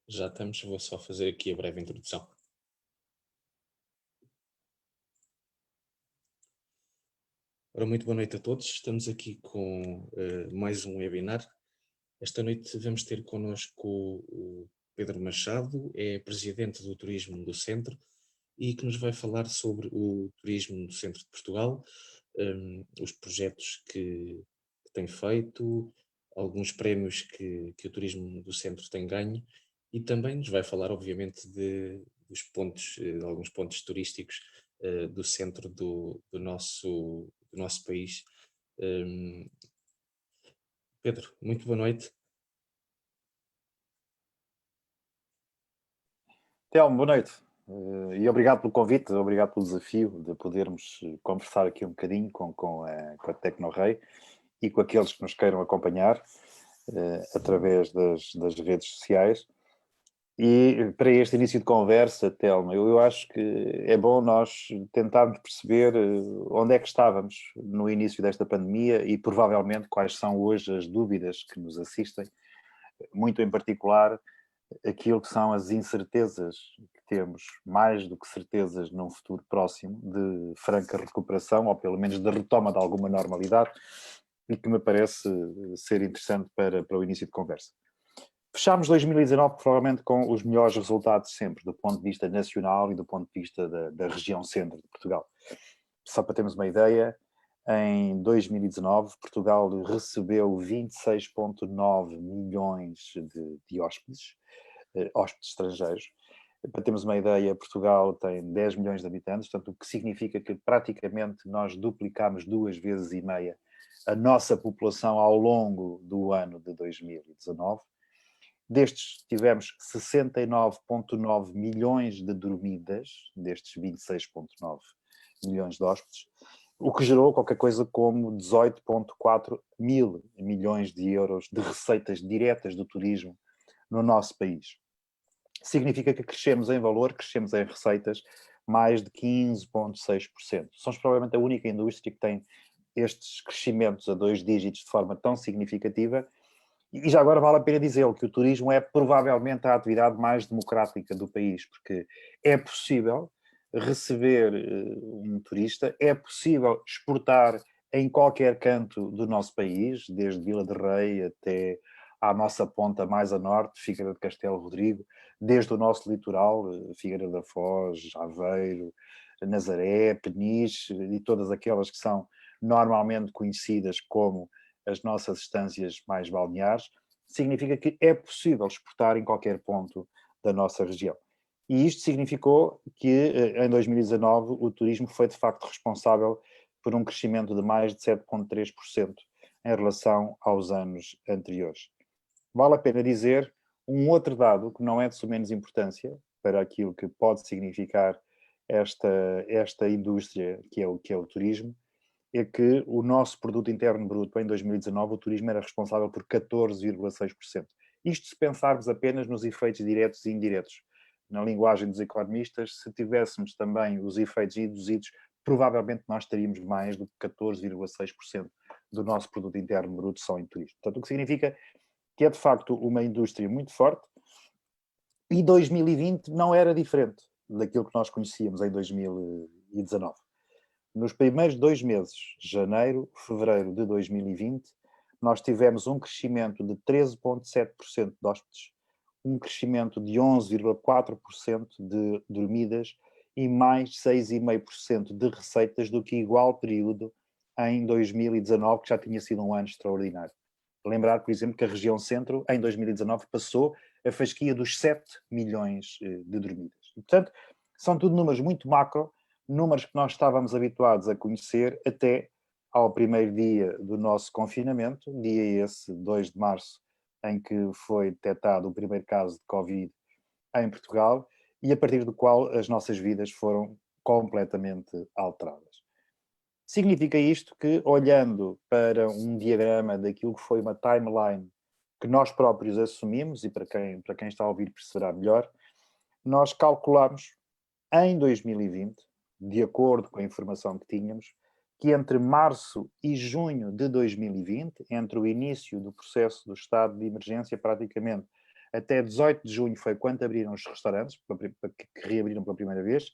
Já estamos, vou só fazer aqui a breve introdução. Ora, muito boa noite a todos. Estamos aqui com mais um webinar. Esta noite vamos ter connosco o Pedro Machado, é presidente do Turismo do Centro e que nos vai falar sobre o turismo do Centro de Portugal, os projetos que tem feito, alguns prémios que o Turismo do Centro tem ganho e também nos vai falar, obviamente, dos pontos, de alguns pontos turísticos do centro do nosso país. Pedro, muito boa noite. Telmo, boa noite. E obrigado pelo convite, obrigado pelo desafio de podermos conversar aqui um bocadinho com a TecnoRei e com aqueles que nos queiram acompanhar através das redes sociais. E para este início de conversa, Telmo, eu acho que é bom nós tentarmos perceber onde é que estávamos no início desta pandemia e provavelmente quais são hoje as dúvidas que nos assistem, muito em particular aquilo que são as incertezas que temos, mais do que certezas num futuro próximo, de franca recuperação, ou pelo menos de retoma de alguma normalidade, e que me parece ser interessante para o início de conversa. Fechámos 2019 provavelmente com os melhores resultados sempre, do ponto de vista nacional e do ponto de vista da região centro de Portugal. Só para termos uma ideia, em 2019 Portugal recebeu 26,9 milhões de hóspedes estrangeiros. Para termos uma ideia, Portugal tem 10 milhões de habitantes, portanto, o que significa que praticamente nós duplicámos 2,5 vezes a nossa população ao longo do ano de 2019. Destes, tivemos 69,9 milhões de dormidas, destes 26,9 milhões de hóspedes, o que gerou qualquer coisa como 18,4 mil milhões de euros de receitas diretas do turismo no nosso país. Significa que crescemos em valor, crescemos em receitas mais de 15,6%. Somos provavelmente a única indústria que tem estes crescimentos a 2 dígitos de forma tão significativa. E já agora vale a pena dizer que o turismo é provavelmente a atividade mais democrática do país, porque é possível receber um turista, é possível exportar em qualquer canto do nosso país, desde Vila de Rei até à nossa ponta mais a norte, Figueira de Castelo Rodrigo, desde o nosso litoral, Figueira da Foz, Aveiro, Nazaré, Peniche e todas aquelas que são normalmente conhecidas como as nossas estâncias mais balneares, significa que é possível exportar em qualquer ponto da nossa região. E isto significou que em 2019 o turismo foi de facto responsável por um crescimento de mais de 7,3% em relação aos anos anteriores. Vale a pena dizer um outro dado que não é de menos importância para aquilo que pode significar esta indústria que é o turismo, é que o nosso produto interno bruto em 2019, o turismo era responsável por 14,6%. Isto se pensarmos apenas nos efeitos diretos e indiretos. Na linguagem dos economistas, se tivéssemos também os efeitos induzidos, provavelmente nós teríamos mais do que 14,6% do nosso produto interno bruto só em turismo. Portanto, o que significa que é de facto uma indústria muito forte e 2020 não era diferente daquilo que nós conhecíamos em 2019. Nos primeiros 2 meses, janeiro, fevereiro de 2020, nós tivemos um crescimento de 13,7% de hóspedes, um crescimento de 11,4% de dormidas e mais 6,5% de receitas do que igual período em 2019, que já tinha sido um ano extraordinário. Lembrar, por exemplo, que a região centro, em 2019, passou a fasquia dos 7 milhões de dormidas. E, portanto, são tudo números muito macro, números que nós estávamos habituados a conhecer até ao primeiro dia do nosso confinamento, dia esse, 2 de março, em que foi detectado o primeiro caso de Covid em Portugal e a partir do qual as nossas vidas foram completamente alteradas. Significa isto que, olhando para um diagrama daquilo que foi uma timeline que nós próprios assumimos, e para quem está a ouvir perceberá melhor, nós calculamos em 2020, de acordo com a informação que tínhamos, que entre março e junho de 2020, entre o início do processo do estado de emergência praticamente até 18 de junho foi quando abriram os restaurantes, que reabriram pela primeira vez,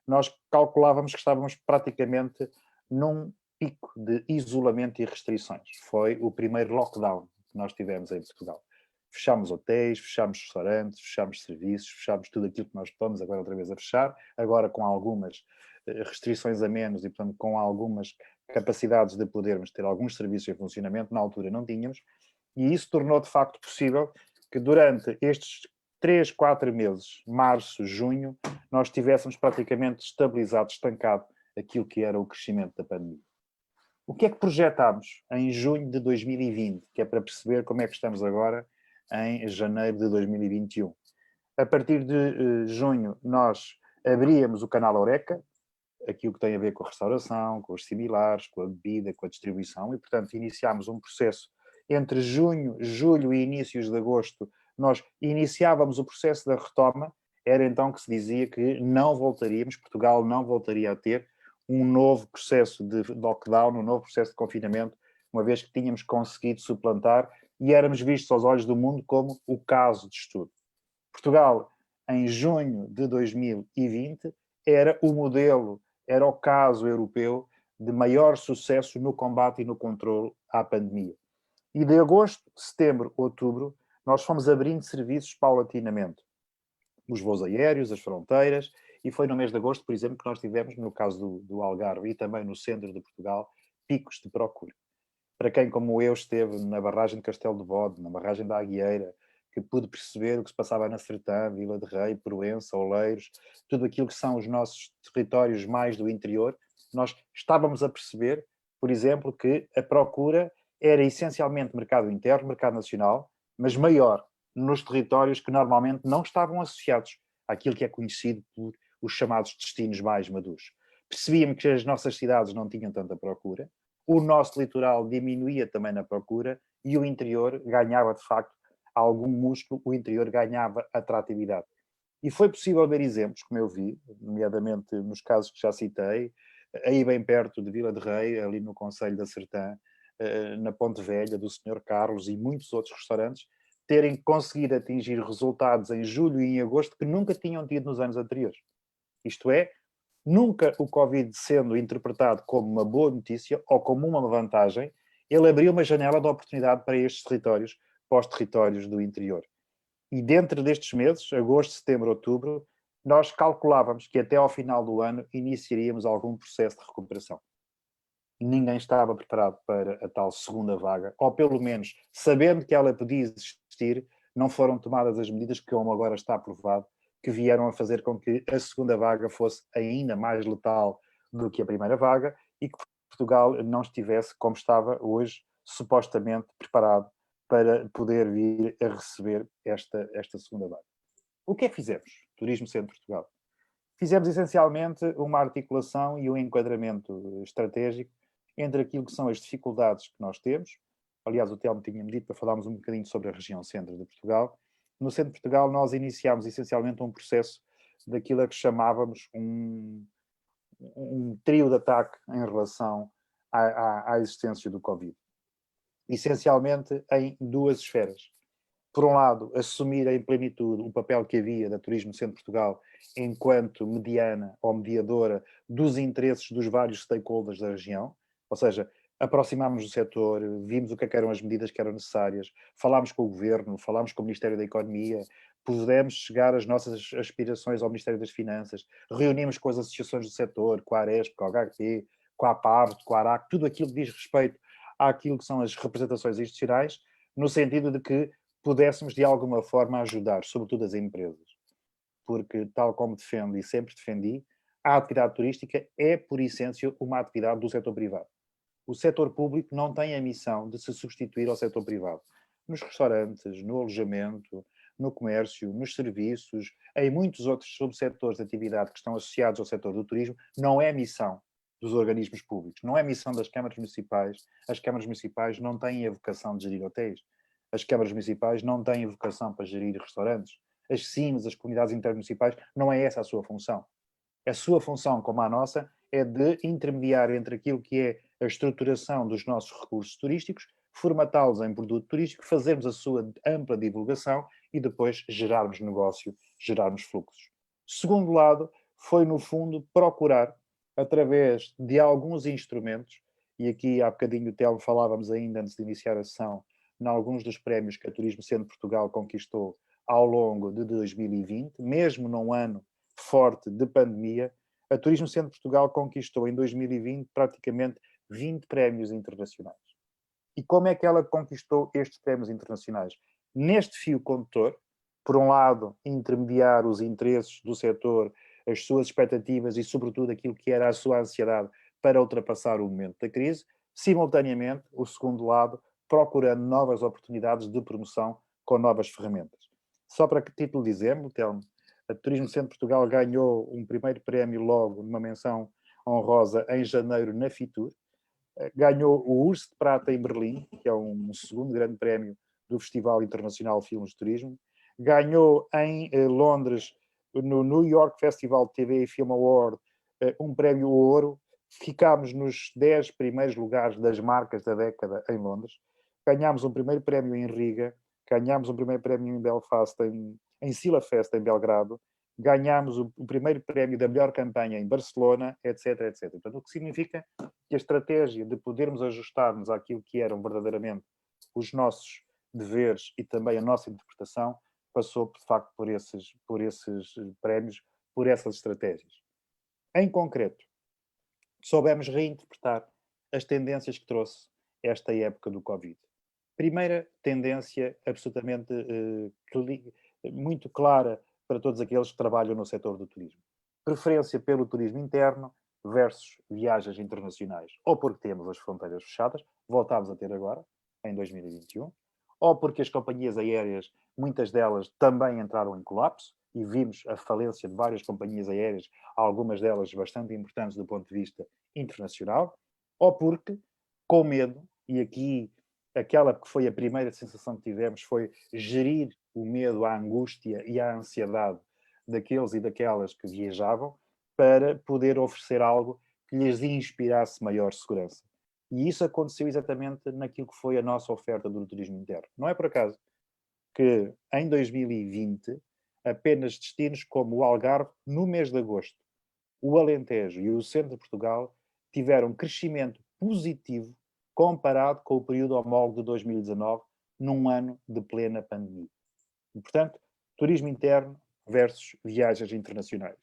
nós calculávamos que estávamos praticamente num pico de isolamento e restrições. Foi o primeiro lockdown que nós tivemos em Portugal. Fechámos hotéis, fechámos restaurantes, fechámos serviços, fechámos tudo aquilo que nós estamos agora outra vez a fechar, agora com algumas restrições a menos e, portanto, com algumas capacidades de podermos ter alguns serviços em funcionamento, na altura não tínhamos, e isso tornou de facto possível que durante estes 3, 4 meses, março, junho, nós tivéssemos praticamente estabilizado, estancado aquilo que era o crescimento da pandemia. O que é que projetámos em junho de 2020, que é para perceber como é que estamos agora em janeiro de 2021? A partir de junho, nós abríamos o canal Horeca, aquilo que tem a ver com a restauração, com os similares, com a bebida, com a distribuição, e, portanto, iniciámos um processo entre junho, julho e inícios de agosto. Nós iniciávamos o processo da retoma, era então que se dizia que não voltaríamos, Portugal não voltaria a ter um novo processo de lockdown, um novo processo de confinamento, uma vez que tínhamos conseguido suplantar e éramos vistos aos olhos do mundo como o caso de estudo. Portugal, em junho de 2020, era o modelo, era o caso europeu de maior sucesso no combate e no controle à pandemia. E de agosto, setembro, outubro, nós fomos abrindo serviços paulatinamente. Os voos aéreos, as fronteiras, e foi no mês de agosto, por exemplo, que nós tivemos, no caso do Algarve e também no centro de Portugal, picos de procura. Para quem, como eu, esteve na barragem de Castelo de Bode, na barragem da Aguieira, que pude perceber o que se passava na Sertã, Vila de Rei, Proença, Oleiros, tudo aquilo que são os nossos territórios mais do interior, nós estávamos a perceber, por exemplo, que a procura era essencialmente mercado interno, mercado nacional, mas maior nos territórios que normalmente não estavam associados àquilo que é conhecido por os chamados destinos mais maduros. Percebíamos que as nossas cidades não tinham tanta procura, o nosso litoral diminuía também na procura e o interior ganhava, de facto, algum músculo, o interior ganhava atratividade. E foi possível ver exemplos, como eu vi, nomeadamente nos casos que já citei, aí bem perto de Vila de Rei, ali no Concelho da Sertã, na Ponte Velha, do Sr. Carlos e muitos outros restaurantes, terem conseguido atingir resultados em julho e em agosto que nunca tinham tido nos anos anteriores. Isto é, nunca o Covid sendo interpretado como uma boa notícia ou como uma vantagem, ele abriu uma janela de oportunidade para estes territórios, para os territórios do interior. E dentro destes meses, agosto, setembro, outubro, nós calculávamos que até ao final do ano iniciaríamos algum processo de recuperação. Ninguém estava preparado para a tal segunda vaga, ou pelo menos, sabendo que ela podia existir, não foram tomadas as medidas que, como agora está aprovado, que vieram a fazer com que a segunda vaga fosse ainda mais letal do que a primeira vaga e que Portugal não estivesse, como estava hoje, supostamente preparado para poder vir a receber esta segunda vaga. O que é que fizemos? Turismo Centro de Portugal. Fizemos essencialmente uma articulação e um enquadramento estratégico entre aquilo que são as dificuldades que nós temos. Aliás, o Telmo tinha-me dito para falarmos um bocadinho sobre a região centro de Portugal. No centro de Portugal, nós iniciámos essencialmente um processo daquilo a que chamávamos um trio de ataque em relação à existência do Covid. Essencialmente em duas esferas. Por um lado, assumir em plenitude o papel que havia da Turismo Centro de Portugal enquanto mediana ou mediadora dos interesses dos vários stakeholders da região, ou seja, aproximámos do setor, vimos o que eram as medidas que eram necessárias, falámos com o Governo, falámos com o Ministério da Economia, pudemos chegar às nossas aspirações ao Ministério das Finanças, reunimos com as associações do setor, com a Aresp, com a HP, com a APART, com a ARAC, tudo aquilo que diz respeito àquilo que são as representações institucionais, no sentido de que pudéssemos de alguma forma ajudar, sobretudo as empresas. Porque, tal como defendo e sempre defendi, a atividade turística é, por essência, uma atividade do setor privado. O setor público não tem a missão de se substituir ao setor privado. Nos restaurantes, no alojamento, no comércio, nos serviços, em muitos outros subsetores de atividade que estão associados ao setor do turismo, não é missão dos organismos públicos, não é missão das câmaras municipais. As câmaras municipais não têm a vocação de gerir hotéis. As câmaras municipais não têm vocação para gerir restaurantes. As CIMs, as comunidades intermunicipais, não é essa a sua função. A sua função, como a nossa, é de intermediar entre aquilo que é a estruturação dos nossos recursos turísticos, formatá-los em produto turístico, fazermos a sua ampla divulgação e depois gerarmos negócio, gerarmos fluxos. Segundo lado, foi no fundo procurar, através de alguns instrumentos, e aqui há bocadinho o Telmo falávamos ainda antes de iniciar a sessão, em alguns dos prémios que a Turismo Centro Portugal conquistou ao longo de 2020, mesmo num ano forte de pandemia, a Turismo Centro Portugal conquistou em 2020 praticamente 20 prémios internacionais. E como é que ela conquistou estes prémios internacionais? Neste fio condutor, por um lado, intermediar os interesses do setor, as suas expectativas e, sobretudo, aquilo que era a sua ansiedade para ultrapassar o momento da crise, simultaneamente, o segundo lado, procurando novas oportunidades de promoção com novas ferramentas. Só para que título de exemplo, Telmo, a Turismo Centro Portugal ganhou um primeiro prémio logo, numa menção honrosa, em janeiro, na Fitur. Ganhou o Urso de Prata em Berlim, que é um segundo grande prémio do Festival Internacional de Filmes de Turismo. Ganhou em Londres, no New York Festival de TV e Film Award, um prémio Ouro. Ficámos nos 10 primeiros lugares das marcas da década em Londres. Ganhámos um primeiro prémio em Riga, ganhámos um primeiro prémio em Belfast, em Silafest, em Belgrado. Ganhámos o primeiro prémio da melhor campanha em Barcelona, etc, etc. Portanto, o que significa que a estratégia de podermos ajustar-nos àquilo que eram verdadeiramente os nossos deveres e também a nossa interpretação passou, de facto, por esses prémios, por essas estratégias. Em concreto, soubemos reinterpretar as tendências que trouxe esta época do Covid. Primeira tendência absolutamente muito clara para todos aqueles que trabalham no setor do turismo. Preferência pelo turismo interno versus viagens internacionais. Ou porque temos as fronteiras fechadas, voltámos a ter agora, em 2021, ou porque as companhias aéreas, muitas delas também entraram em colapso, e vimos a falência de várias companhias aéreas, algumas delas bastante importantes do ponto de vista internacional, ou porque, com medo, e aqui aquela que foi a primeira sensação que tivemos foi gerir o medo, a angústia e a ansiedade daqueles e daquelas que viajavam para poder oferecer algo que lhes inspirasse maior segurança. E isso aconteceu exatamente naquilo que foi a nossa oferta do turismo interno. Não é por acaso que em 2020 apenas destinos como o Algarve, no mês de agosto, o Alentejo e o centro de Portugal tiveram crescimento positivo comparado com o período homólogo de 2019, num ano de plena pandemia. E, portanto, turismo interno versus viagens internacionais.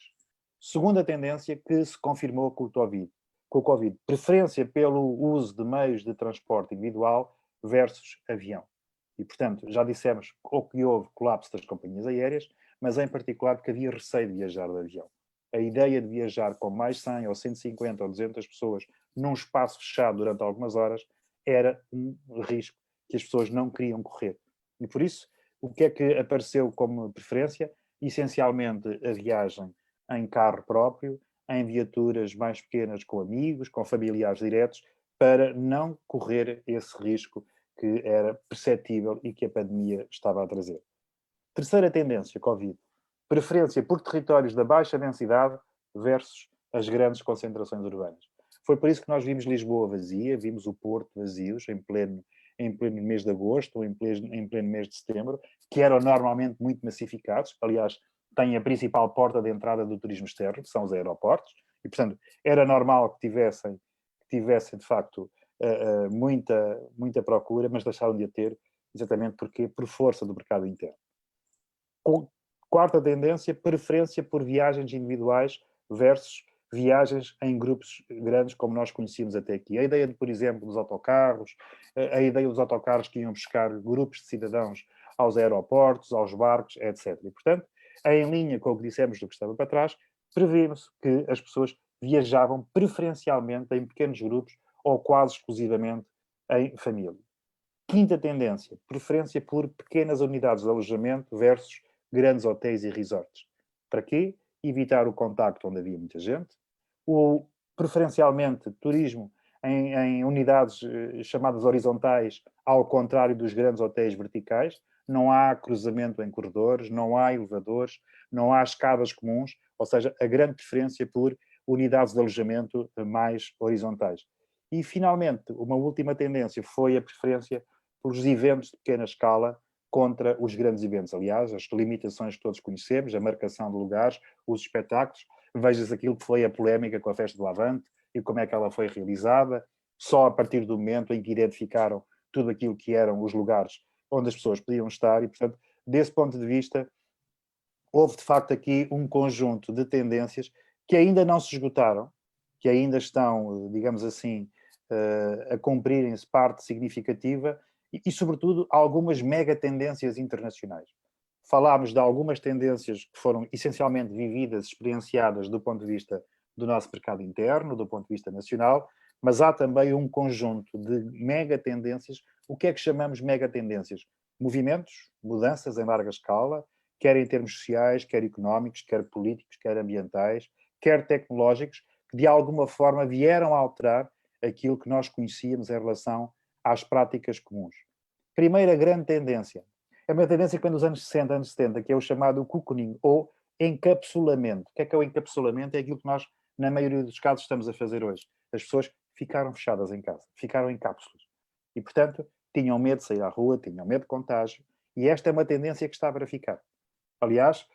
Segunda tendência que se confirmou com o Covid. Preferência pelo uso de meios de transporte individual versus avião. E, portanto, já dissemos que houve colapso das companhias aéreas, mas em particular que havia receio de viajar de avião. A ideia de viajar com mais 100 ou 150 ou 200 pessoas num espaço fechado durante algumas horas era um risco que as pessoas não queriam correr. E por isso, o que é que apareceu como preferência? Essencialmente a viagem em carro próprio, em viaturas mais pequenas com amigos, com familiares diretos, para não correr esse risco que era perceptível e que a pandemia estava a trazer. Terceira tendência, Covid. Preferência por territórios da baixa densidade versus as grandes concentrações urbanas. Foi por isso que nós vimos Lisboa vazia, vimos o Porto vazios em pleno mês de agosto ou em pleno mês de setembro, que eram normalmente muito massificados. Aliás, têm a principal porta de entrada do turismo externo, que são os aeroportos, e, portanto, era normal que tivessem de facto, muita procura, mas deixaram de a ter, exatamente porque por força do mercado interno. Quarta tendência, preferência por viagens individuais versus viagens em grupos grandes, como nós conhecíamos até aqui. A ideia, por exemplo, dos autocarros, a ideia dos autocarros que iam buscar grupos de cidadãos aos aeroportos, aos barcos, etc. E, portanto, em linha com o que dissemos do que estava para trás, previmos que as pessoas viajavam preferencialmente em pequenos grupos ou quase exclusivamente em família. Quinta tendência, preferência por pequenas unidades de alojamento versus grandes hotéis e resorts. Para quê? Evitar o contacto onde havia muita gente. Preferencialmente, turismo em unidades chamadas horizontais, ao contrário dos grandes hotéis verticais. Não há cruzamento em corredores, não há elevadores, não há escadas comuns, ou seja, a grande preferência por unidades de alojamento mais horizontais. E, finalmente, uma última tendência foi a preferência pelos eventos de pequena escala contra os grandes eventos. Aliás, as limitações que todos conhecemos, a marcação de lugares, os espetáculos, veja-se aquilo que foi a polémica com a Festa do Avante e como é que ela foi realizada, só a partir do momento em que identificaram tudo aquilo que eram os lugares onde as pessoas podiam estar e, portanto, desse ponto de vista, houve de facto aqui um conjunto de tendências que ainda não se esgotaram, que ainda estão, digamos assim, a cumprirem-se parte significativa e, sobretudo, algumas mega tendências internacionais. Falámos de algumas tendências que foram essencialmente vividas, experienciadas do ponto de vista do nosso mercado interno, do ponto de vista nacional, mas há também um conjunto de mega tendências. O que é que chamamos mega tendências? Movimentos, mudanças em larga escala, quer em termos sociais, quer económicos, quer políticos, quer ambientais, quer tecnológicos, que de alguma forma vieram a alterar aquilo que nós conhecíamos em relação às práticas comuns. Primeira grande tendência. É uma tendência que vem dos anos 60, anos 70, que é o chamado cocooning, ou encapsulamento. O que é o encapsulamento? É aquilo que nós, na maioria dos casos, estamos a fazer hoje. As pessoas ficaram fechadas em casa, ficaram em cápsulas. E, portanto, tinham medo de sair à rua, tinham medo de contágio, e esta é uma tendência que está para ficar. Aliás,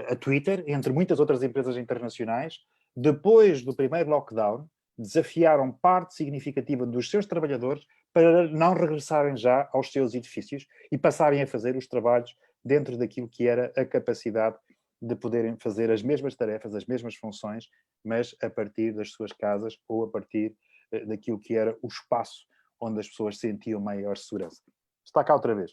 a Twitter, entre muitas outras empresas internacionais, depois do primeiro lockdown, desafiaram parte significativa dos seus trabalhadores para não regressarem já aos seus edifícios e passarem a fazer os trabalhos dentro daquilo que era a capacidade de poderem fazer as mesmas tarefas, as mesmas funções, mas a partir das suas casas ou a partir daquilo que era o espaço onde as pessoas sentiam maior segurança. Está cá outra vez.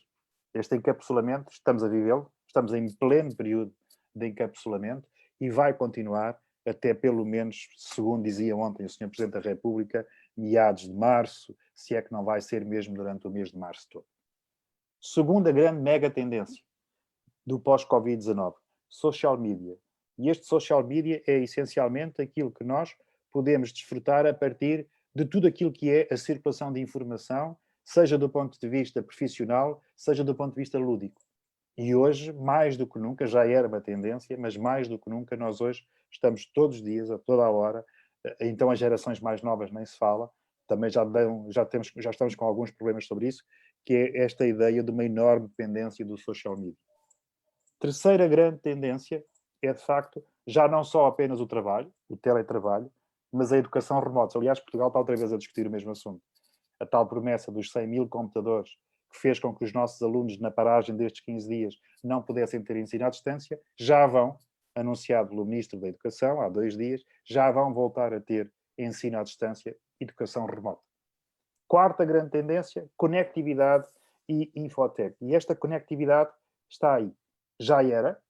Este encapsulamento, estamos a vivê-lo, estamos em pleno período de encapsulamento e vai continuar até pelo menos, segundo dizia ontem o Sr. Presidente da República, meados de março, se é que não vai ser mesmo durante o mês de março todo. Segunda grande mega tendência do pós-Covid-19, social media. E este social media é essencialmente aquilo que nós podemos desfrutar a partir de tudo aquilo que é a circulação de informação, seja do ponto de vista profissional, seja do ponto de vista lúdico. E hoje, mais do que nunca, já era uma tendência, mas mais do que nunca, nós hoje estamos todos os dias, a toda a hora, então as gerações mais novas nem se fala, também já estamos com alguns problemas sobre isso, que é esta ideia de uma enorme dependência do social media. Terceira grande tendência é, de facto, já não só apenas o trabalho, o teletrabalho, mas a educação remota. Aliás, Portugal está outra vez a discutir o mesmo assunto. A tal promessa dos 100 mil computadores que fez com que os nossos alunos, na paragem destes 15 dias, não pudessem ter ensino à distância, já vão, anunciado pelo Ministro da Educação há 2 dias, já vão voltar a ter ensino à distância, educação remota. Quarta grande tendência, conectividade e infotec. E esta conectividade está aí. Já era,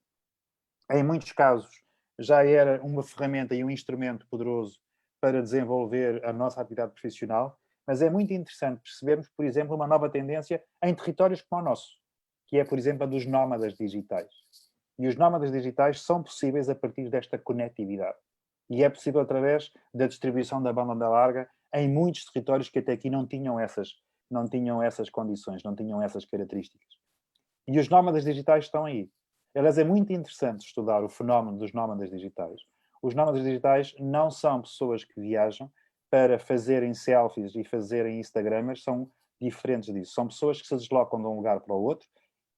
em muitos casos, já era uma ferramenta e um instrumento poderoso para desenvolver a nossa atividade profissional, mas é muito interessante percebermos, por exemplo, uma nova tendência em territórios como o nosso, que é, por exemplo, a dos nómadas digitais. E os nómadas digitais são possíveis a partir desta conectividade. E é possível através da distribuição da banda larga em muitos territórios que até aqui não tinham essas condições, não tinham essas características. E os nómadas digitais estão aí. Aliás, é muito interessante estudar o fenómeno dos nómadas digitais. Os nómadas digitais não são pessoas que viajam para fazerem selfies e fazerem Instagramers, são diferentes disso. São pessoas que se deslocam de um lugar para o outro,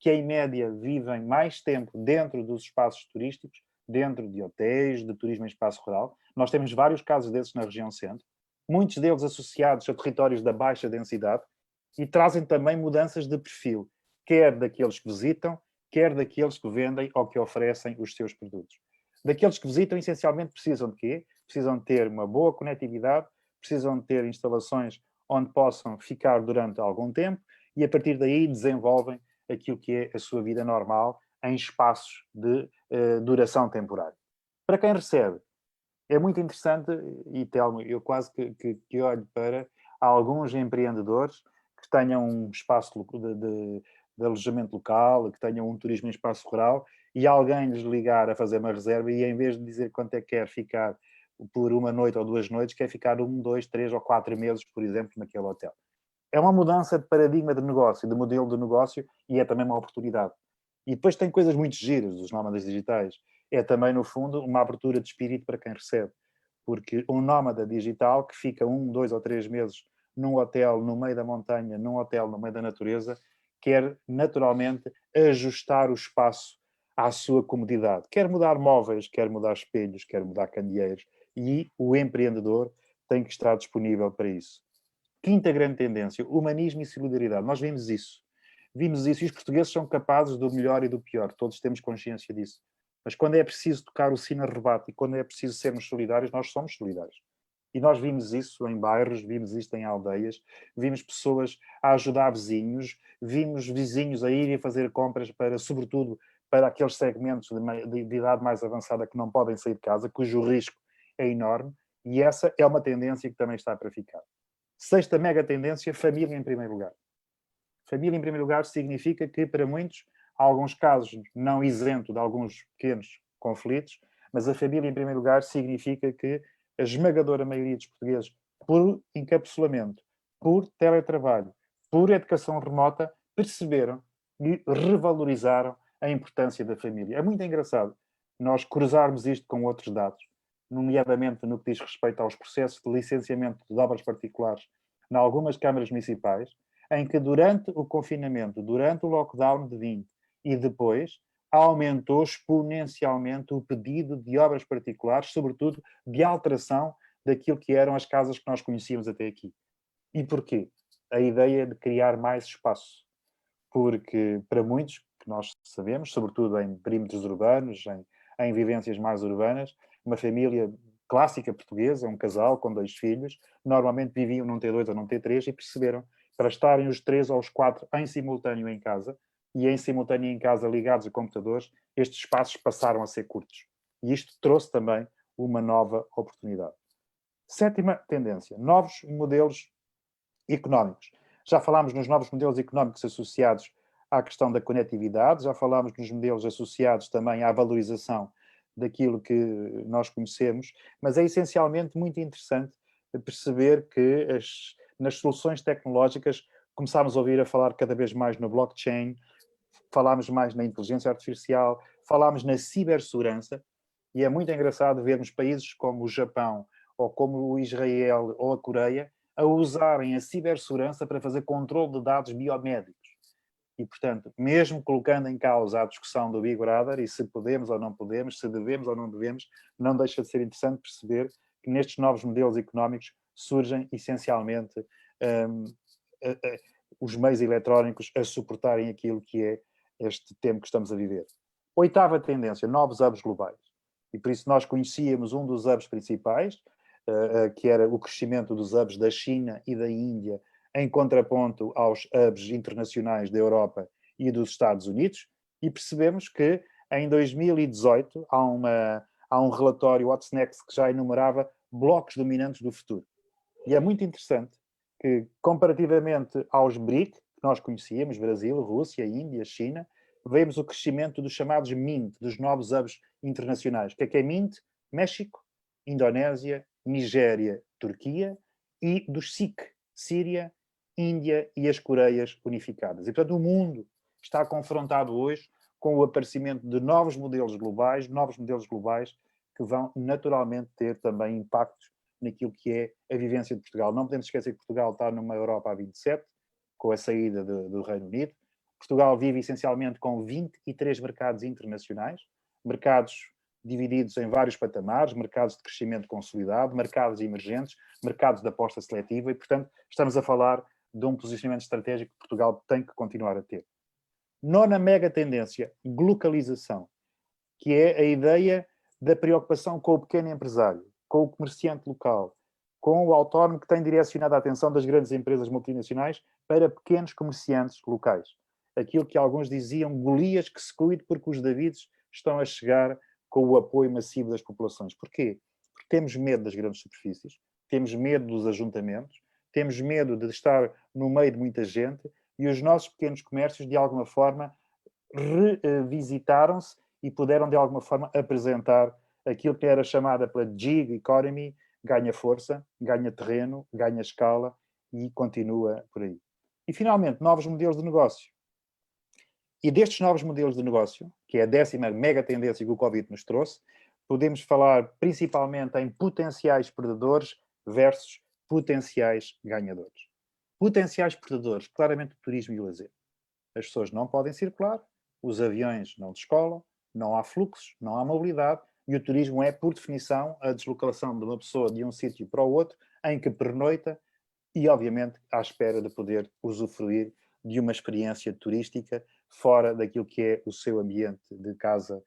que em média vivem mais tempo dentro dos espaços turísticos, dentro de hotéis, de turismo em espaço rural. Nós temos vários casos desses na região centro, muitos deles associados a territórios da baixa densidade e trazem também mudanças de perfil, quer daqueles que visitam, quer daqueles que vendem ou que oferecem os seus produtos. Daqueles que visitam, essencialmente, precisam de quê? Precisam ter uma boa conectividade, precisam ter instalações onde possam ficar durante algum tempo e, a partir daí, desenvolvem aquilo que é a sua vida normal em espaços de duração temporária. Para quem recebe, é muito interessante, e Telmo, eu quase que olho para alguns empreendedores que tenham um espaço de alojamento local, que tenham um turismo em espaço rural, e alguém lhes ligar a fazer uma reserva e em vez de dizer quanto é que quer ficar por uma noite ou 2 noites, quer ficar 1, 2, 3 ou 4 meses, por exemplo, naquele hotel. É uma mudança de paradigma de negócio, de modelo de negócio, e é também uma oportunidade. E depois tem coisas muito giras dos nómadas digitais. É também, no fundo, uma abertura de espírito para quem recebe. Porque um nómada digital que fica 1, 2 ou 3 meses num hotel no meio da montanha, num hotel no meio da natureza, quer naturalmente ajustar o espaço à sua comodidade. Quer mudar móveis, quer mudar espelhos, quer mudar candeeiros, e o empreendedor tem que estar disponível para isso. Quinta grande tendência, humanismo e solidariedade. Nós vimos isso. Vimos isso e os portugueses são capazes do melhor e do pior. Todos temos consciência disso. Mas quando é preciso tocar o sino a rebate e quando é preciso sermos solidários, nós somos solidários. E nós vimos isso em bairros, vimos isto em aldeias, vimos pessoas a ajudar vizinhos, vimos vizinhos a irem fazer compras para, sobretudo, para aqueles segmentos de idade mais avançada que não podem sair de casa, cujo risco é enorme, e essa é uma tendência que também está para ficar. Sexta mega tendência, família em primeiro lugar. Família em primeiro lugar significa que, para muitos, há alguns casos não isento de alguns pequenos conflitos, mas a família em primeiro lugar significa que a esmagadora maioria dos portugueses, por encapsulamento, por teletrabalho, por educação remota, perceberam e revalorizaram a importância da família. É muito engraçado nós cruzarmos isto com outros dados, nomeadamente no que diz respeito aos processos de licenciamento de obras particulares em algumas câmaras municipais, em que durante o confinamento, durante o lockdown de 20 e depois, aumentou exponencialmente o pedido de obras particulares, sobretudo de alteração daquilo que eram as casas que nós conhecíamos até aqui. E porquê? A ideia de criar mais espaço. Porque para muitos, que nós sabemos, sobretudo em perímetros urbanos, em vivências mais urbanas, uma família clássica portuguesa, um casal com 2 filhos, normalmente viviam num T2 ou num T3 e perceberam, para estarem os 3 ou os 4 em simultâneo em casa, e em simultâneo em casa ligados a computadores, estes espaços passaram a ser curtos. E isto trouxe também uma nova oportunidade. Sétima tendência, novos modelos económicos. Já falámos nos novos modelos económicos associados à questão da conectividade, já falámos nos modelos associados também à valorização daquilo que nós conhecemos, mas é essencialmente muito interessante perceber que nas soluções tecnológicas começámos a ouvir a falar cada vez mais no blockchain, falámos mais na inteligência artificial, falámos na cibersegurança, e é muito engraçado vermos países como o Japão, ou como o Israel, ou a Coreia, a usarem a cibersegurança para fazer controle de dados biomédicos. E, portanto, mesmo colocando em causa a discussão do Big Brother, e se podemos ou não podemos, se devemos ou não devemos, não deixa de ser interessante perceber que nestes novos modelos económicos surgem, essencialmente, os meios eletrónicos a suportarem aquilo que é este tempo que estamos a viver. Oitava tendência, novos hubs globais. E por isso nós conhecíamos um dos hubs principais, que era o crescimento dos hubs da China e da Índia, em contraponto aos hubs internacionais da Europa e dos Estados Unidos, e percebemos que em 2018 há um relatório What's Next que já enumerava blocos dominantes do futuro. E é muito interessante que, comparativamente aos BRIC, que nós conhecíamos, Brasil, Rússia, Índia, China, vemos o crescimento dos chamados MINT, dos novos hubs internacionais. O que é MINT? México, Indonésia, Nigéria, Turquia, e dos SIC, Síria, Índia e as Coreias unificadas. E, portanto, o mundo está confrontado hoje com o aparecimento de novos modelos globais que vão naturalmente ter também impactos naquilo que é a vivência de Portugal. Não podemos esquecer que Portugal está numa Europa a 27, com a saída do Reino Unido. Portugal vive essencialmente com 23 mercados internacionais, mercados divididos em vários patamares, mercados de crescimento consolidado, mercados emergentes, mercados de aposta seletiva e, portanto, estamos a falar de um posicionamento estratégico que Portugal tem que continuar a ter. Nona mega tendência, globalização, que é a ideia da preocupação com o pequeno empresário, com o comerciante local, com o autónomo que tem direcionado a atenção das grandes empresas multinacionais para pequenos comerciantes locais. Aquilo que alguns diziam, Golias que se cuide porque os Davides estão a chegar com o apoio massivo das populações. Porquê? Porque temos medo das grandes superfícies, temos medo dos ajuntamentos, temos medo de estar no meio de muita gente e os nossos pequenos comércios, de alguma forma, revisitaram-se e puderam, de alguma forma, apresentar aquilo que era chamada pela gig economy, ganha força, ganha terreno, ganha escala e continua por aí. E, finalmente, novos modelos de negócio. E destes novos modelos de negócio, que é a 10ª mega tendência que o Covid nos trouxe, podemos falar principalmente em potenciais perdedores versus potenciais ganhadores. Potenciais perdedores, claramente o turismo e o lazer. As pessoas não podem circular, os aviões não descolam, não há fluxos, não há mobilidade, e o turismo é, por definição, a deslocação de uma pessoa de um sítio para o outro, em que pernoita e, obviamente, à espera de poder usufruir de uma experiência turística fora daquilo que é o seu ambiente de casa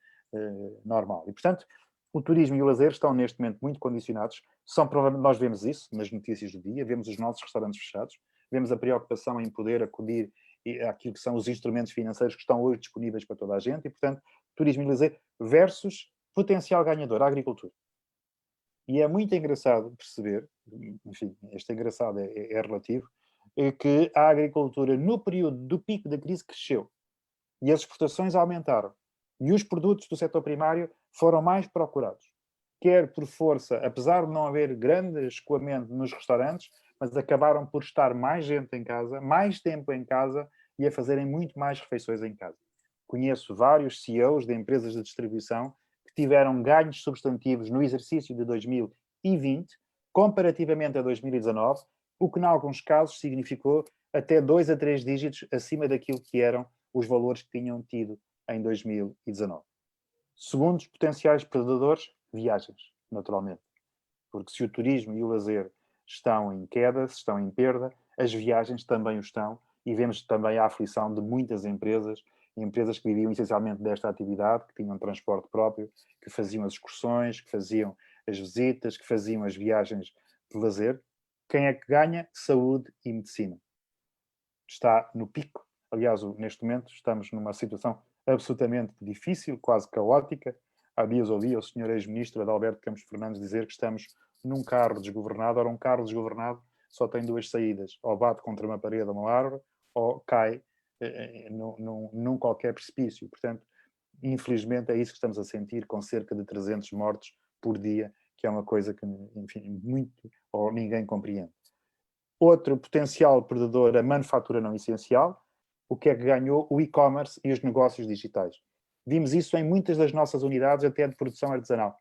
normal. E, portanto, o turismo e o lazer estão, neste momento, muito condicionados. Provavelmente, nós vemos isso nas notícias do dia, vemos os nossos restaurantes fechados, vemos a preocupação em poder acudir àquilo que são os instrumentos financeiros que estão hoje disponíveis para toda a gente, e, portanto, turismo e lazer versus potencial ganhador, a agricultura. E é muito engraçado perceber, enfim, este engraçado é relativo, que a agricultura, no período do pico da crise, cresceu. E as exportações aumentaram. E os produtos do setor primário foram mais procurados. Quer por força, apesar de não haver grande escoamento nos restaurantes, mas acabaram por estar mais gente em casa, mais tempo em casa e a fazerem muito mais refeições em casa. Conheço vários CEOs de empresas de distribuição que tiveram ganhos substantivos no exercício de 2020, comparativamente a 2019, o que, em alguns casos, significou até 2 a 3 dígitos acima daquilo que eram os valores que tinham tido em 2019. Segundo os potenciais predadores, viagens, naturalmente. Porque se o turismo e o lazer estão em queda, se estão em perda, as viagens também o estão, e vemos também a aflição de muitas empresas que viviam essencialmente desta atividade, que tinham transporte próprio, que faziam as excursões, que faziam as visitas, que faziam as viagens de lazer. Quem é que ganha? Saúde e medicina. Está no pico. Aliás, neste momento estamos numa situação absolutamente difícil, quase caótica. Há dias ouvi o senhor ex-ministro Adalberto Campos Fernandes dizer que estamos num carro desgovernado. Ora, um carro desgovernado só tem 2 saídas. Ou bate contra uma parede ou uma árvore, ou cai num qualquer precipício. Portanto, infelizmente é isso que estamos a sentir, com cerca de 300 mortos por dia, que é uma coisa que, enfim, muito ou ninguém compreende. Outro potencial perdedor, a manufatura não essencial. O que é que ganhou? O e-commerce e os negócios digitais. Vimos isso em muitas das nossas unidades, até de produção artesanal.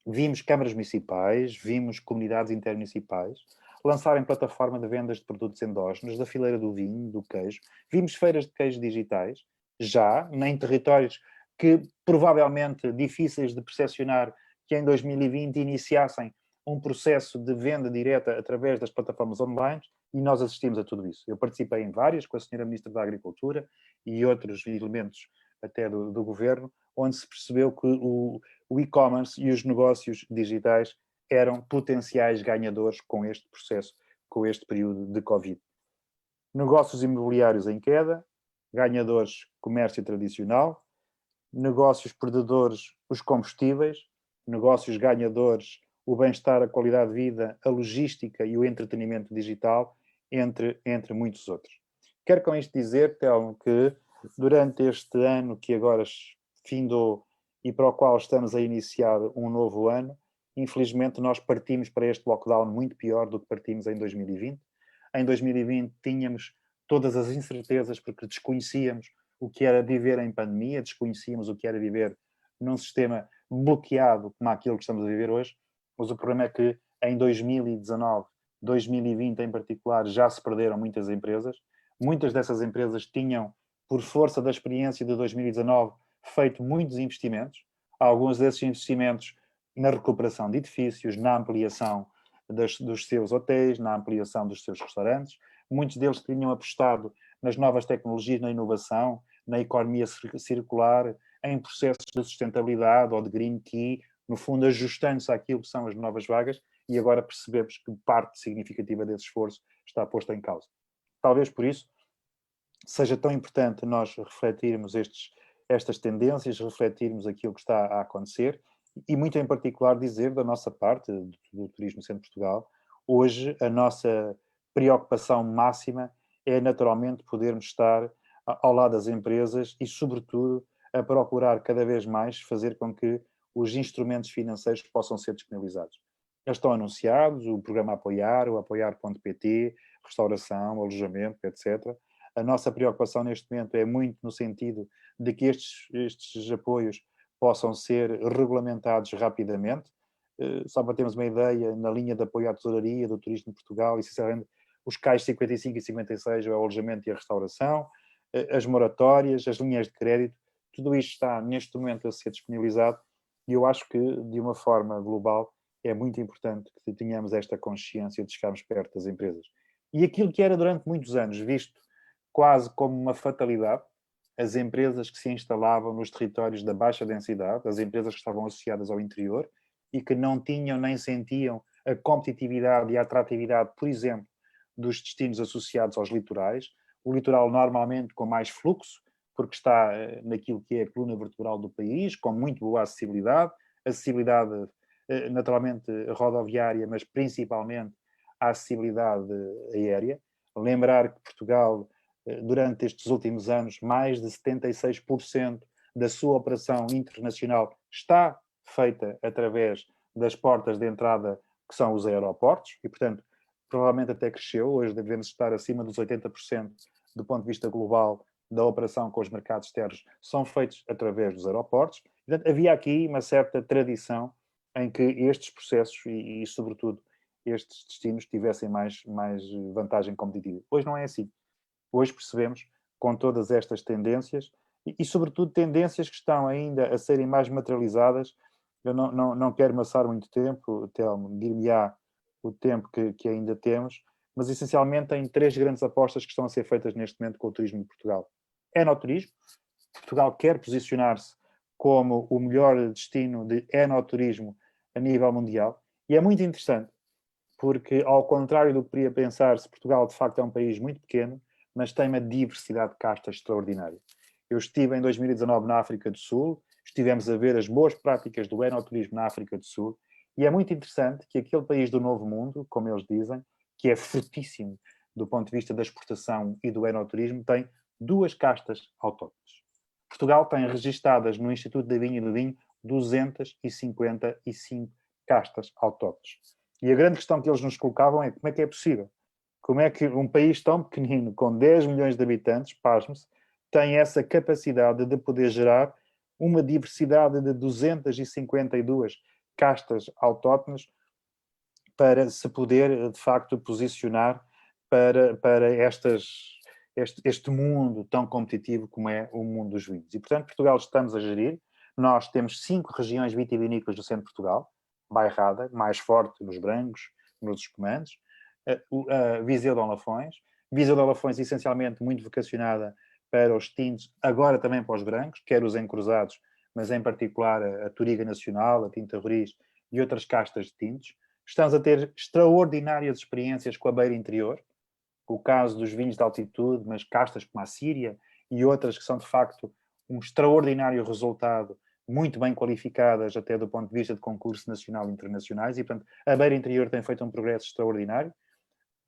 Vimos câmaras municipais, vimos comunidades intermunicipais lançarem plataforma de vendas de produtos endógenos, da fileira do vinho, do queijo. Vimos feiras de queijo digitais, já em territórios que provavelmente difíceis de percepcionar, que em 2020 iniciassem um processo de venda direta através das plataformas online, e nós assistimos a tudo isso. Eu participei em várias com a senhora Ministra da Agricultura e outros elementos até do governo, onde se percebeu que o e-commerce e os negócios digitais eram potenciais ganhadores com este processo, com este período de Covid. Negócios imobiliários em queda, ganhadores comércio tradicional, negócios perdedores os combustíveis, negócios ganhadores o bem-estar, a qualidade de vida, a logística e o entretenimento digital, entre muitos outros. Quero com isto dizer, Telmo, que durante este ano que agora findou e para o qual estamos a iniciar um novo ano, infelizmente nós partimos para este lockdown muito pior do que partimos em 2020. Em 2020 tínhamos todas as incertezas porque desconhecíamos o que era viver em pandemia, desconhecíamos o que era viver num sistema bloqueado como aquele que estamos a viver hoje, mas o problema é que em 2019, 2020 em particular, já se perderam muitas empresas. Muitas dessas empresas tinham, por força da experiência de 2019, feito muitos investimentos. Alguns desses investimentos na recuperação de edifícios, na ampliação dos seus hotéis, na ampliação dos seus restaurantes. Muitos deles tinham apostado nas novas tecnologias, na inovação, na economia circular, em processos de sustentabilidade ou de green tea, no fundo ajustando-se àquilo que são as novas vagas, e agora percebemos que parte significativa desse esforço está posta em causa. Talvez por isso seja tão importante nós refletirmos estas tendências, refletirmos aquilo que está a acontecer e, muito em particular, dizer da nossa parte, do Turismo Centro de Portugal, hoje a nossa preocupação máxima é naturalmente podermos estar ao lado das empresas e, sobretudo, a procurar cada vez mais fazer com que os instrumentos financeiros possam ser disponibilizados. Eles estão anunciados, o programa Apoiar, o apoiar.pt, restauração, alojamento, etc. A nossa preocupação neste momento é muito no sentido de que estes apoios possam ser regulamentados rapidamente. Só para termos uma ideia, na linha de apoio à tesouraria do Turismo de Portugal, essencialmente os CAIs 55 e 56, o alojamento e a restauração. as moratórias, as linhas de crédito, tudo isto está neste momento a ser disponibilizado e eu acho que, de uma forma global, é muito importante que tenhamos esta consciência de chegarmos perto das empresas. E aquilo que era durante muitos anos visto quase como uma fatalidade, as empresas que se instalavam nos territórios da baixa densidade, as empresas que estavam associadas ao interior e que não tinham nem sentiam a competitividade e a atratividade, por exemplo, dos destinos associados aos litorais. O litoral normalmente com mais fluxo, porque está naquilo que é a coluna vertebral do país, com muito boa acessibilidade naturalmente rodoviária, mas principalmente a acessibilidade aérea. Lembrar que Portugal, durante estes últimos anos, mais de 76% da sua operação internacional está feita através das portas de entrada, que são os aeroportos, e, portanto, provavelmente até cresceu. Hoje devemos estar acima dos 80% do ponto de vista global da operação com os mercados externos, são feitos através dos aeroportos. Portanto, havia aqui uma certa tradição em que estes processos e sobretudo, estes destinos tivessem mais vantagem competitiva. Hoje não é assim. Hoje percebemos, com todas estas tendências, sobretudo tendências que estão ainda a serem mais materializadas. Eu não quero amassar muito tempo, Telmo, dir-me-á o tempo que ainda temos, mas essencialmente tem 3 grandes apostas que estão a ser feitas neste momento com o turismo de Portugal. Enoturismo. Portugal quer posicionar-se como o melhor destino de enoturismo a nível mundial. E é muito interessante, porque, ao contrário do que poderia pensar-se, Portugal de facto é um país muito pequeno, mas tem uma diversidade de castas extraordinária. Eu estive em 2019 na África do Sul, estivemos a ver as boas práticas do enoturismo na África do Sul, e é muito interessante que aquele país do novo mundo, como eles dizem, que é fortíssimo do ponto de vista da exportação e do enoturismo, tem 2 castas autóctones. Portugal tem registadas no Instituto da Vinha e do Vinho 255 castas autóctones. E a grande questão que eles nos colocavam é como é que é possível? Como é que um país tão pequenino, com 10 milhões de habitantes, pasme-se, tem essa capacidade de poder gerar uma diversidade de 252 castas autóctones para se poder, de facto, posicionar para este mundo tão competitivo como é o mundo dos vinhos. E, portanto, Portugal estamos a gerir. Nós temos 5 regiões vitivinícolas do centro de Portugal, Bairrada, mais forte nos brancos, nos espumantes, Viseu de Lafões. Viseu de Lafões, essencialmente, muito vocacionada para os tintos, agora também para os brancos, quer os encruzados, mas em particular a Touriga Nacional, a Tinta Roriz e outras castas de tintos. Estamos a ter extraordinárias experiências com a beira interior, o caso dos vinhos de altitude, mas castas como a Síria e outras que são, de facto, um extraordinário resultado, muito bem qualificadas até do ponto de vista de concurso nacional e internacionais, e, portanto, a beira interior tem feito um progresso extraordinário.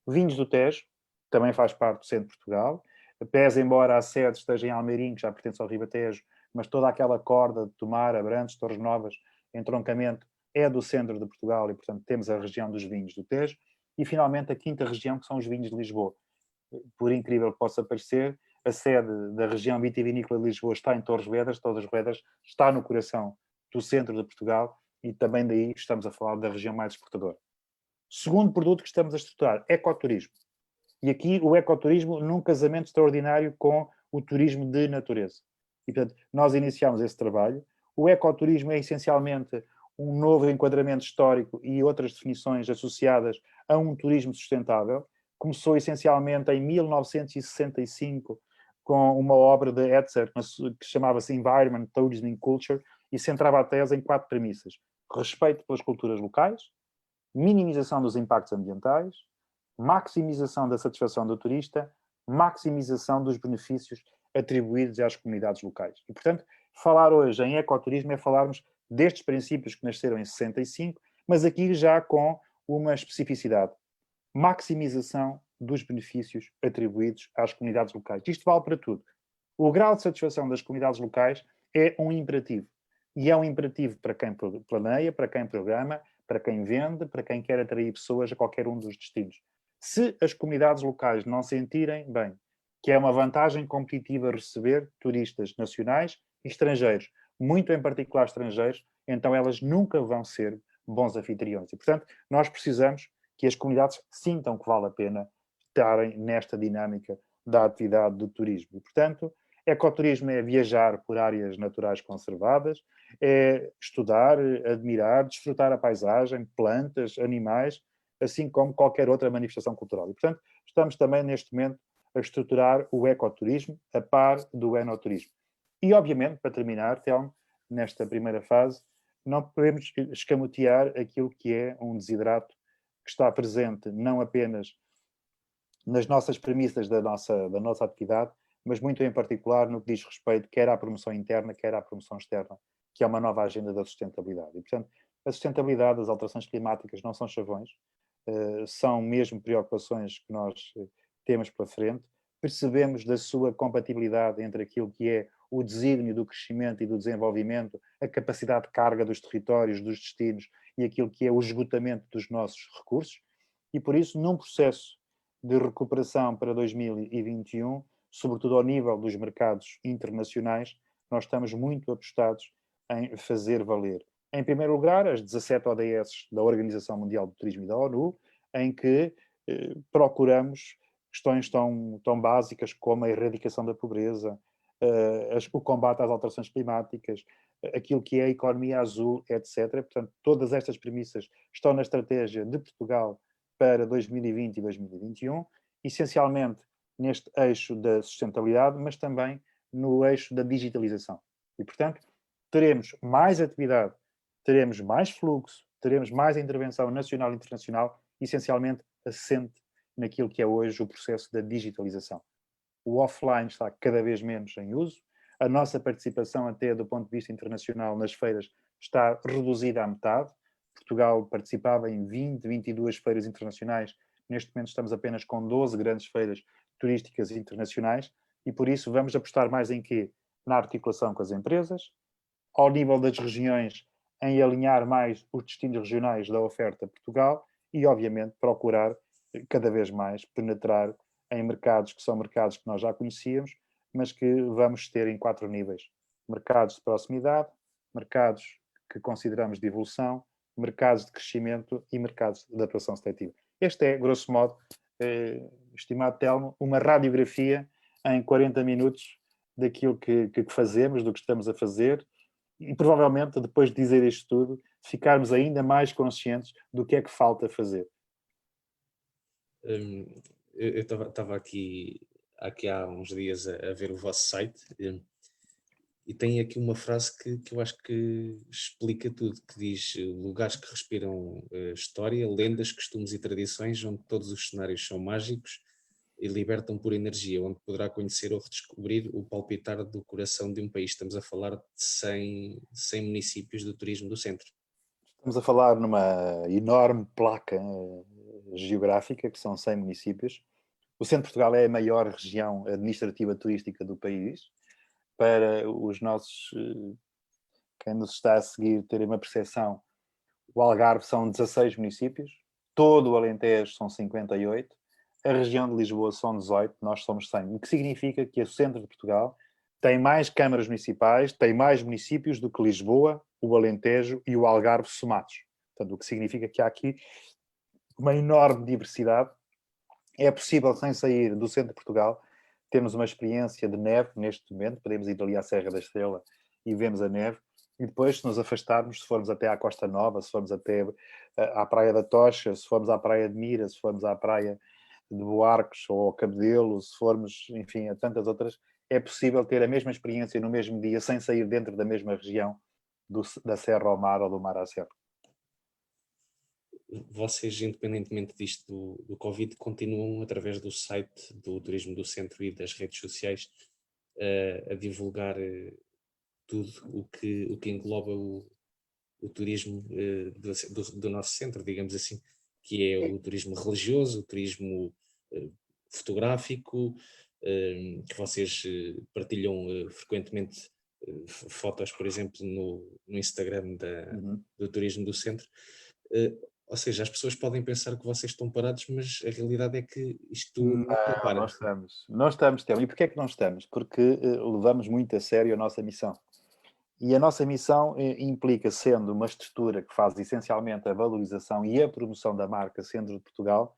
Vinhos do Tejo, também faz parte do centro de Portugal, pese embora a sede esteja em Almeirim, que já pertence ao Ribatejo, mas toda aquela corda de Tomar, Abrantes, Torres Novas, entroncamento, é do centro de Portugal e, portanto, temos a região dos vinhos do Tejo. E, finalmente, a quinta região, que são os vinhos de Lisboa. Por incrível que possa parecer, a sede da região vitivinícola de Lisboa está em Torres Vedras está no coração do centro de Portugal e também daí estamos a falar da região mais exportadora. Segundo produto que estamos a estruturar, ecoturismo. E aqui o ecoturismo num casamento extraordinário com o turismo de natureza. E, portanto, nós iniciamos esse trabalho. O ecoturismo é essencialmente um novo enquadramento histórico e outras definições associadas a um turismo sustentável. Começou essencialmente em 1965 com uma obra de Etzer que chamava-se Environment, Tourism and Culture e centrava a tese em 4 premissas. Respeito pelas culturas locais, minimização dos impactos ambientais, maximização da satisfação do turista, maximização dos benefícios atribuídos às comunidades locais. E, portanto, falar hoje em ecoturismo é falarmos destes princípios que nasceram em 65, mas aqui já com uma especificidade. Maximização dos benefícios atribuídos às comunidades locais. Isto vale para tudo. O grau de satisfação das comunidades locais é um imperativo. E é um imperativo para quem planeia, para quem programa, para quem vende, para quem quer atrair pessoas a qualquer um dos destinos. Se as comunidades locais não sentirem bem que é uma vantagem competitiva receber turistas nacionais e estrangeiros, muito em particular estrangeiros, então elas nunca vão ser bons anfitriões. E, portanto, nós precisamos que as comunidades sintam que vale a pena estarem nesta dinâmica da atividade do turismo. E, portanto, ecoturismo é viajar por áreas naturais conservadas, é estudar, admirar, desfrutar a paisagem, plantas, animais, assim como qualquer outra manifestação cultural. E, portanto, estamos também, neste momento, a estruturar o ecoturismo a par do enoturismo. E, obviamente, para terminar, Telmo, nesta primeira fase, não podemos escamotear aquilo que é um desidrato que está presente não apenas nas nossas premissas da nossa atividade, mas muito em particular no que diz respeito quer à promoção interna, quer à promoção externa, que é uma nova agenda da sustentabilidade. E, portanto, a sustentabilidade, as alterações climáticas não são chavões, são mesmo preocupações que nós temos pela frente. Percebemos da sua compatibilidade entre aquilo que é o desígnio do crescimento e do desenvolvimento, a capacidade de carga dos territórios, dos destinos e aquilo que é o esgotamento dos nossos recursos. E, por isso, num processo de recuperação para 2021, sobretudo ao nível dos mercados internacionais, nós estamos muito apostados em fazer valer. Em primeiro lugar, as 17 ODS da Organização Mundial do Turismo e da ONU, em que procuramos questões tão básicas como a erradicação da pobreza, o combate às alterações climáticas, aquilo que é a economia azul, etc. Portanto, todas estas premissas estão na estratégia de Portugal para 2020 e 2021, essencialmente neste eixo da sustentabilidade, mas também no eixo da digitalização. E, portanto, teremos mais atividade, teremos mais fluxo, teremos mais intervenção nacional e internacional, essencialmente assente naquilo que é hoje o processo da digitalização. O offline está cada vez menos em uso, a nossa participação até do ponto de vista internacional nas feiras está reduzida à metade. Portugal participava em 22 feiras internacionais, neste momento estamos apenas com 12 grandes feiras turísticas internacionais e por isso vamos apostar mais em quê? Na articulação com as empresas, ao nível das regiões, em alinhar mais os destinos regionais da oferta Portugal e, obviamente, procurar cada vez mais penetrar em mercados que são mercados que nós já conhecíamos, mas que vamos ter em 4 níveis. Mercados de proximidade, mercados que consideramos de evolução, mercados de crescimento e mercados de adaptação seletiva. Este é, grosso modo, estimado Telmo, uma radiografia em 40 minutos daquilo que fazemos, do que estamos a fazer e provavelmente, depois de dizer isto tudo, ficarmos ainda mais conscientes do que é que falta fazer. Eu estava aqui há uns dias a ver o vosso site e tem aqui uma frase que eu acho que explica tudo, que diz lugares que respiram história, lendas, costumes e tradições, onde todos os cenários são mágicos e libertam por energia, onde poderá conhecer ou redescobrir o palpitar do coração de um país. Estamos a falar de 100 municípios do turismo do centro. Estamos a falar numa enorme placa geográfica, que são 100 municípios. O centro de Portugal é a maior região administrativa turística do país. Para os nossos, quem nos está a seguir, terem uma percepção, o Algarve são 16 municípios, todo o Alentejo são 58, a região de Lisboa são 18, nós somos 100. O que significa que o centro de Portugal tem mais câmaras municipais, tem mais municípios do que Lisboa, o Alentejo e o Algarve somados. Portanto, o que significa que há aqui uma enorme diversidade. É possível, sem sair do centro de Portugal, termos uma experiência de neve neste momento, podemos ir ali à Serra da Estrela e vemos a neve, e depois, se nos afastarmos, se formos até à Costa Nova, se formos até à Praia da Tocha, se formos à Praia de Mira, se formos à Praia de Buarques ou ao Cabedelo, se formos, enfim, a tantas outras, é possível ter a mesma experiência no mesmo dia, sem sair dentro da mesma região da Serra ao Mar ou do Mar à Serra. Vocês, independentemente disto do Covid, continuam, através do site do Turismo do Centro e das redes sociais, a divulgar tudo o que engloba o turismo do nosso centro, digamos assim, que é o turismo religioso, o turismo fotográfico, que vocês partilham frequentemente fotos, por exemplo, no Instagram do Turismo do Centro. Ou seja, as pessoas podem pensar que vocês estão parados, mas a realidade é que isto não para. Não estamos. Não estamos, Telmo. E porquê é que não estamos? Porque levamos muito a sério a nossa missão. E a nossa missão implica, sendo uma estrutura que faz essencialmente a valorização e a promoção da marca Centro de Portugal,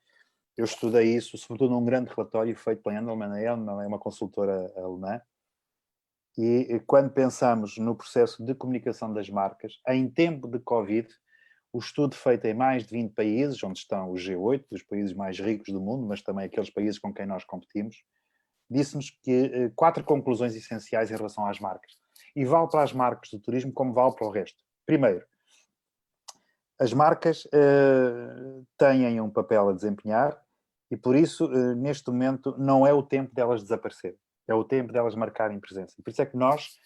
Eu estudei isso, sobretudo num grande relatório feito pela Endelman. A Endelman é uma consultora alemã. E quando pensamos no processo de comunicação das marcas, em tempo de Covid, o estudo feito em mais de 20 países, onde estão os G8, os países mais ricos do mundo, mas também aqueles países com quem nós competimos, disse-nos que 4 conclusões essenciais em relação às marcas. E vale para as marcas do turismo como vale para o resto. Primeiro, as marcas têm um papel a desempenhar e, por isso, neste momento, não é o tempo delas desaparecerem. É o tempo delas marcarem presença. E por isso é que nós,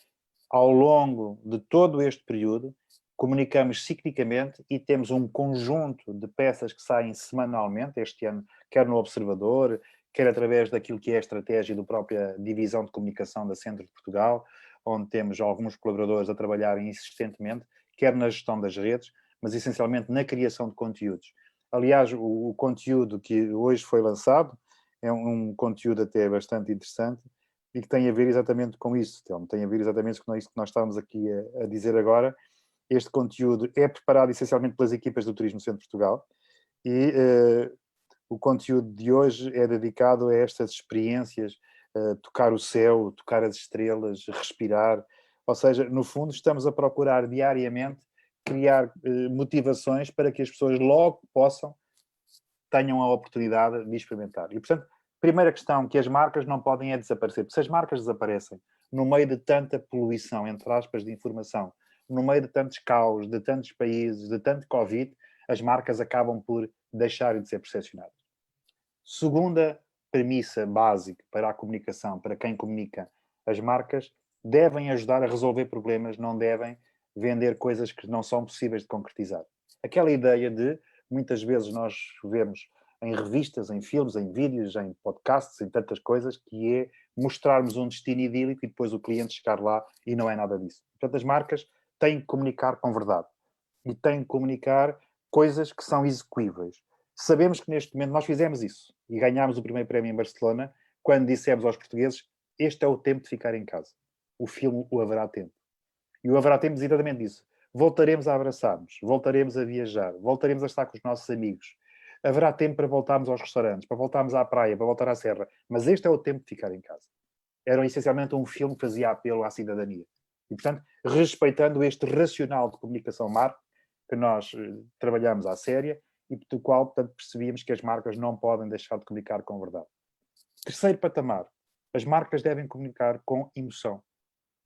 ao longo de todo este período, comunicamos ciclicamente e temos um conjunto de peças que saem semanalmente, este ano, quer no Observador, quer através daquilo que é a estratégia da própria divisão de comunicação da Centro de Portugal, onde temos alguns colaboradores a trabalharem insistentemente, quer na gestão das redes, mas essencialmente na criação de conteúdos. Aliás, o conteúdo que hoje foi lançado é um conteúdo até bastante interessante e que tem a ver exatamente com isso, Telmo. Tem a ver exatamente com isso que nós estamos aqui a dizer agora. Este conteúdo é preparado essencialmente pelas equipas do Turismo Centro de Portugal e o conteúdo de hoje é dedicado a estas experiências, tocar o céu, tocar as estrelas, respirar. Ou seja, no fundo, estamos a procurar diariamente criar motivações para que as pessoas logo tenham a oportunidade de experimentar. E, portanto, primeira questão, que as marcas não podem é desaparecer. Porque se as marcas desaparecem no meio de tanta poluição, entre aspas, de informação, no meio de tantos caos, de tantos países, de tanto Covid, as marcas acabam por deixar de ser percepcionadas. Segunda premissa básica para a comunicação, para quem comunica, as marcas devem ajudar a resolver problemas, não devem vender coisas que não são possíveis de concretizar. Aquela ideia de, muitas vezes nós vemos em revistas, em filmes, em vídeos, em podcasts, em tantas coisas, que é mostrarmos um destino idílico e depois o cliente chegar lá e não é nada disso. Portanto, as marcas têm que comunicar com verdade e têm que comunicar coisas que são execuíveis. Sabemos que neste momento nós fizemos isso e ganhámos o primeiro prémio em Barcelona quando dissemos aos portugueses: este é o tempo de ficar em casa. O filme O Haverá Tempo. E o Haverá Tempo diz exatamente isso. Voltaremos a abraçar-nos, voltaremos a viajar, voltaremos a estar com os nossos amigos. Haverá tempo para voltarmos aos restaurantes, para voltarmos à praia, para voltar à serra. Mas este é o tempo de ficar em casa. Era essencialmente um filme que fazia apelo à cidadania. E, portanto, respeitando este racional de comunicação marca, que nós trabalhamos à séria, e do qual, portanto, percebíamos que as marcas não podem deixar de comunicar com verdade. Terceiro patamar, as marcas devem comunicar com emoção.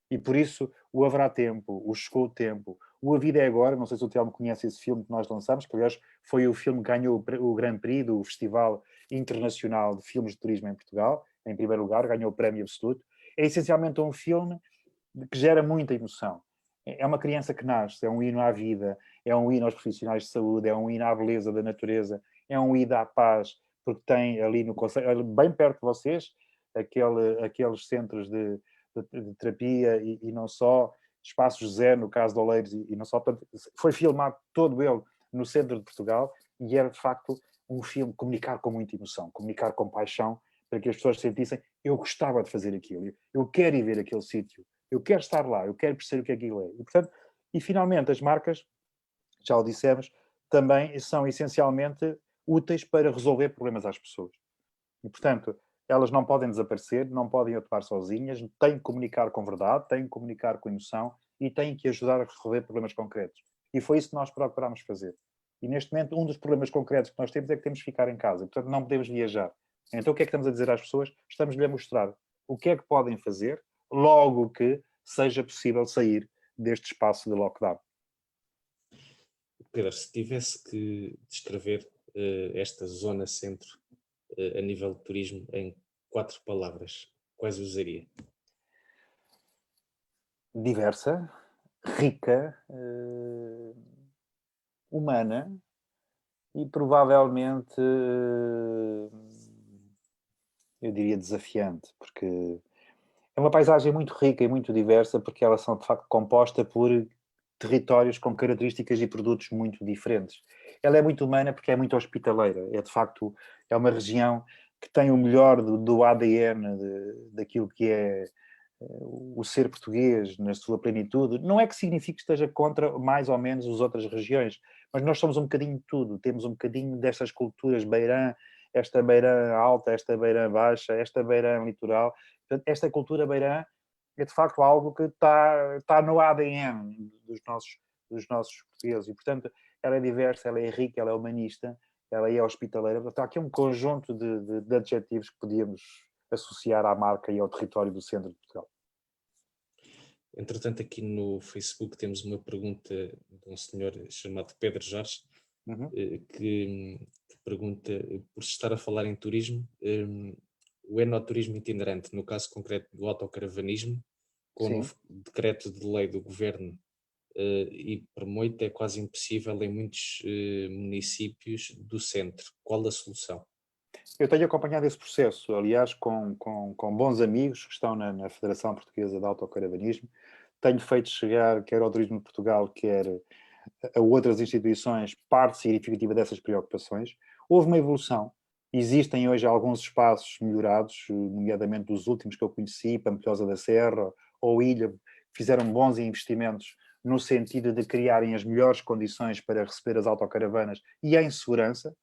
E por isso o Haverá Tempo, o Chegou o Tempo, o A Vida é Agora, não sei se o Telmo conhece esse filme que nós lançamos, que aliás foi o filme que ganhou o Grand Prix do Festival Internacional de Filmes de Turismo em Portugal, em primeiro lugar, ganhou o prémio absoluto. É essencialmente um filme que gera muita emoção. É uma criança que nasce, é um hino à vida, é um hino aos profissionais de saúde, é um hino à beleza da natureza, é um hino à paz, porque tem ali no concelho, bem perto de vocês, aqueles centros de terapia e não só, espaços zero no caso de Oleiros e não só, portanto, foi filmado todo ele no centro de Portugal e era de facto um filme comunicar com muita emoção, comunicar com paixão, para que as pessoas sentissem: eu gostava de fazer aquilo, eu quero ir ver aquele sítio, eu quero estar lá, eu quero perceber o que aquilo é. E, portanto, e finalmente as marcas, já o dissemos, também são essencialmente úteis para resolver problemas às pessoas. E, portanto, elas não podem desaparecer, não podem atuar sozinhas, têm que comunicar com verdade, têm que comunicar com emoção e têm que ajudar a resolver problemas concretos. E foi isso que nós procurámos fazer. E neste momento, um dos problemas concretos que nós temos é que temos que ficar em casa. Portanto, não podemos viajar. Então, o que é que estamos a dizer às pessoas? Estamos-lhe a mostrar o que é que podem fazer logo que seja possível sair deste espaço de lockdown. Pedro, se tivesse que descrever esta zona centro a nível de turismo em 4 palavras, quais usaria? Diversa, rica, humana e provavelmente, eu diria, desafiante, porque é uma paisagem muito rica e muito diversa, porque elas são de facto compostas por territórios com características e produtos muito diferentes. Ela é muito humana porque é muito hospitaleira, é de facto, é uma região que tem o melhor do ADN daquilo que é o ser português na sua plenitude. Não é que signifique que esteja contra mais ou menos as outras regiões, mas nós somos um bocadinho de tudo, temos um bocadinho destas culturas beirã esta beirã alta, esta beirã baixa, esta beirã litoral. Portanto, esta cultura beirã é de facto algo que está no ADN dos nossos portugueses e, portanto, ela é diversa, ela é rica, ela é humanista, ela é hospitaleira. Portanto, há aqui um conjunto de adjetivos que podíamos associar à marca e ao território do centro de Portugal. Entretanto, aqui no Facebook temos uma pergunta de um senhor chamado Pedro Jorge, que pergunta, por se estar a falar em turismo, o enoturismo itinerante, no caso concreto do autocaravanismo, com o Sim. novo decreto de lei do governo e permoito, é quase impossível em muitos municípios do centro. Qual a solução? Eu tenho acompanhado esse processo, aliás, com bons amigos que estão na Federação Portuguesa de Autocaravanismo. Tenho feito chegar, quer ao Turismo de Portugal, quer a outras instituições, parte significativa dessas preocupações. Houve uma evolução. Existem hoje alguns espaços melhorados, nomeadamente os últimos que eu conheci, Pampilhosa da Serra ou Ilha, fizeram bons investimentos no sentido de criarem as melhores condições para receber as autocaravanas e em segurança,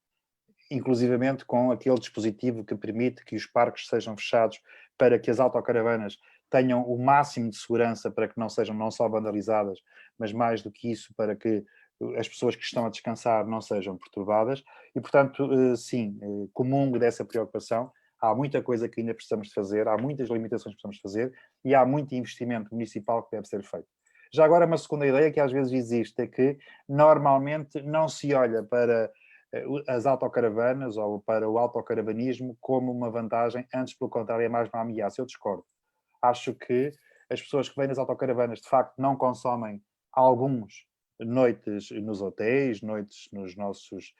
inclusivamente com aquele dispositivo que permite que os parques sejam fechados para que as autocaravanas tenham o máximo de segurança para que não sejam não só vandalizadas, mas mais do que isso, para que as pessoas que estão a descansar não sejam perturbadas. E, portanto, sim, comungo dessa preocupação. Há muita coisa que ainda precisamos de fazer, há muitas limitações que precisamos de fazer e há muito investimento municipal que deve ser feito. Já agora, uma segunda ideia que às vezes existe é que, normalmente, não se olha para as autocaravanas ou para o autocaravanismo como uma vantagem, antes, pelo contrário, é mais uma ameaça. Eu discordo. Acho que as pessoas que vêm nas autocaravanas, de facto, não consomem alguns noites nos hotéis, noites nos nossos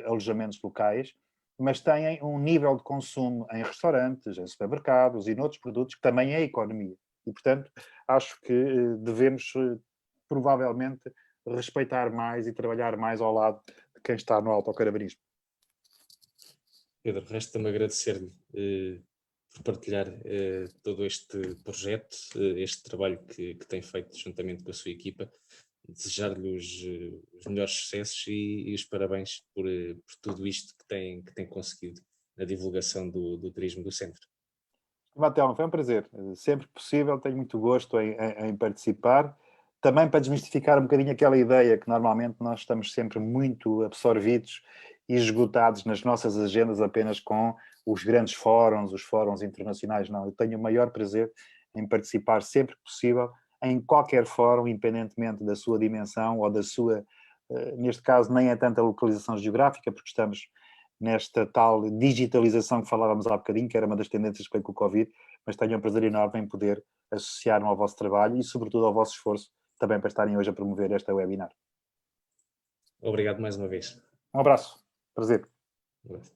alojamentos locais, mas têm um nível de consumo em restaurantes, em supermercados e noutros produtos que também é economia. E, portanto, acho que devemos, provavelmente, respeitar mais e trabalhar mais ao lado de quem está no autocaravanismo. Pedro, resta-me agradecer-lhe por partilhar todo este projeto, este trabalho que tem feito juntamente com a sua equipa. Desejar-lhe os melhores sucessos e os parabéns por tudo isto que tem conseguido na divulgação do turismo do centro. Matheus, foi um prazer. Sempre que possível, tenho muito gosto em participar. Também para desmistificar um bocadinho aquela ideia que normalmente nós estamos sempre muito absorvidos e esgotados nas nossas agendas apenas com os grandes fóruns, os fóruns internacionais. Não, eu tenho o maior prazer em participar sempre que possível em qualquer fórum, independentemente da sua dimensão ou da sua, neste caso, nem é tanta localização geográfica, porque estamos nesta tal digitalização que falávamos há bocadinho, que era uma das tendências que veio com o Covid, mas tenho um prazer enorme em poder associar-me ao vosso trabalho e, sobretudo, ao vosso esforço também para estarem hoje a promover esta webinar. Obrigado mais uma vez. Um abraço. Prazer. Um abraço.